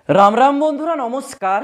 রাম রাম বন্ধুরা, নমস্কার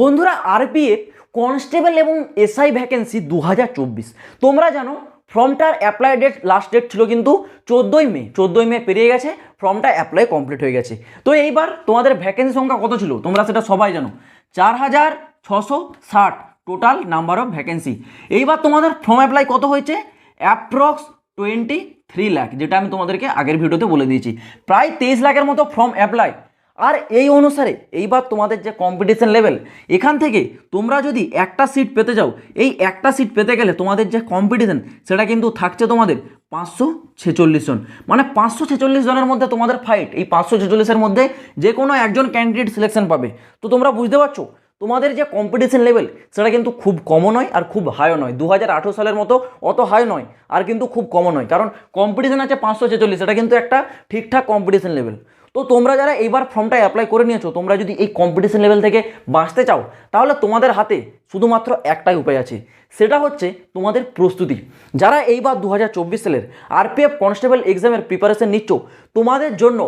বন্ধুরা। আরপিএফ কনস্টেবল এবং এসআই ভ্যাকেন্সি 2024 তোমরা জানো ফর্মটার অ্যাপ্লাই ডেট, লাস্ট ডেট ছিল কিন্তু 14ই মে পেরিয়ে গেছে। ফর্মটা অ্যাপ্লাই কমপ্লিট হয়ে গেছে। তো এইবার তোমাদের ভ্যাকেন্সি সংখ্যা কত ছিল তোমরা সেটা সবাই জানো, 4660 টোটাল নাম্বার অফ ভ্যাকেন্সি। এইবার তোমাদের ফর্ম অ্যাপ্লাই কত হয়েছে, অ্যাপ্রক্স 23 লাখ, যেটা আমি তোমাদেরকে আগের ভিডিওতে বলে দিয়েছি। প্রায় 23 লাখের মতো ফর্ম অ্যাপ্লাই। আর এই অনুসারে এইবার তোমাদের যে কম্পিটিশন লেভেল, এখান থেকে তোমরা যদি একটা সিট পেতে যাও, এই একটা সিট পেতে গেলে তোমাদের যে কম্পিটিশন সেটা কিন্তু থাকছে তোমাদের 546 জন, মানে 546 জনের মধ্যে তোমাদের ফাইট। এই 546-এর মধ্যে যে কোনো একজন ক্যান্ডিডেট সিলেকশন পাবে। তো তোমরা বুঝতে পারছো তোমাদের যে কম্পিটিশন লেভেল সেটা কিন্তু খুব কমও নয় আর খুব হাইও নয়। 2018 সালের মতো অত হাই নয় আর কিন্তু খুব কমও নয়, কারণ কম্পিটিশন আছে 546, এটা কিন্তু একটা ঠিকঠাক কম্পিটিশন লেভেল। তো তোমরা যারা এইবার ফর্মটা অ্যাপ্লাই করে নিয়েছো, তোমরা যদি এই কম্পিটিশন লেভেল থেকে বাঁচতে চাও, তাহলে তোমাদের হাতে শুধুমাত্র একটাই উপায় আছে, সেটা হচ্ছে তোমাদের প্রস্তুতি। যারা এইবার 2024 সালের আরপিএফ কনস্টেবল এক্সামের প্রিপারেশন নিচ্ছ, তোমাদের জন্য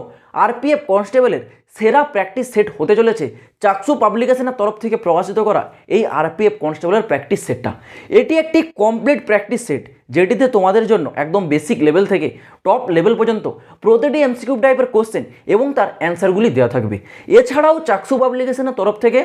আরপিএফ কনস্টেবলের সেরা প্র্যাকটিস সেট হতে চলেছে চাকসু পাবলিকেশনের তরফ থেকে প্রকাশিত করা এই আরপিএফ কনস্টেবলের প্র্যাকটিস সেটটা। এটি একটি কমপ্লিট প্র্যাকটিস সেট, যেটিতে তোমাদের জন্য একদম বেসিক লেভেল থেকে টপ লেভেল পর্যন্ত প্রতিটি এমসিকিউ টাইপের কোশ্চেন এবং তার অ্যান্সারগুলি দেওয়া থাকবে। এছাড়াও চাকসু পাবলিকেশনের তরফ থেকে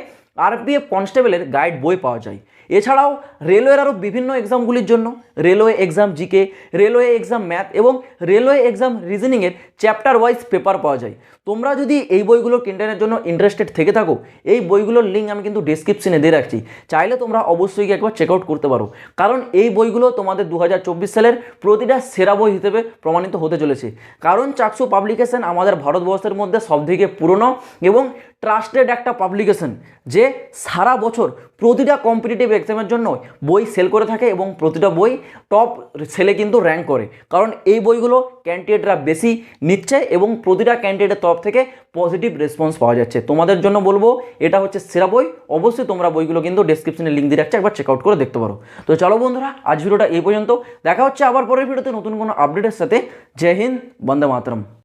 আরপিএফ কনস্টেবলের গাইড বই পাওয়া যায়। এছাড়াও রেলওয়ের আরও বিভিন্ন এক্সামগুলির জন্য railway exam GK, railway exam math এবং রেলওয়ে এক্সাম রিজনিংয়ের চ্যাপ্টার ওয়াইজ পেপার পাওয়া যায়। তোমরা যদি এই বইগুলো কিনটানের জন্য ইন্টারেস্টেড থেকে থাকো, এই বইগুলোর লিঙ্ক আমি কিন্তু ডেসক্রিপশনে দিয়ে রাখছি, চাইলে তোমরা অবশ্যই গিয়ে একবার চেক আউট করতে পারো। কারণ এই বইগুলো তোমাদের 2024 সালের প্রতিটা সেরা বই হিসেবে প্রমাণিত হতে চলেছে। কারণ চাকসু পাবলিকেশন আমাদের ভারতবর্ষের মধ্যে সবথেকে পুরনো এবং ট্রাস্টেড একটা পাবলিকেশন, যে সারা বছর প্রতিটা কম্পিটিটিভ এক্সামের জন্য বই সেল করে থাকে এবং প্রতিটা বই টপ সেলে কিন্তু র্যাঙ্ক করে। কারণ এই বইগুলো ক্যান্ডিডেটরা বেশি নিচ্ছে এবং প্রতিটা ক্যান্ডিডেটের তরফ থেকে পজিটিভ রেসপন্স পাওয়া যাচ্ছে। তোমাদের জন্য বলবো এটা হচ্ছে সেরা বই। অবশ্যই তোমরা বইগুলো কিন্তু ডেসক্রিপশনে লিঙ্ক দিয়ে রাখছি, একবার চেক আউট করে দেখতে পারো। তো চলো বন্ধুরা, আজ ভিডিওটা এই পর্যন্ত। দেখা হচ্ছে আবার পরের ভিডিওতে নতুন কোনো আপডেটের সাথে। জয় হিন্দ, বন্দে মাতরম।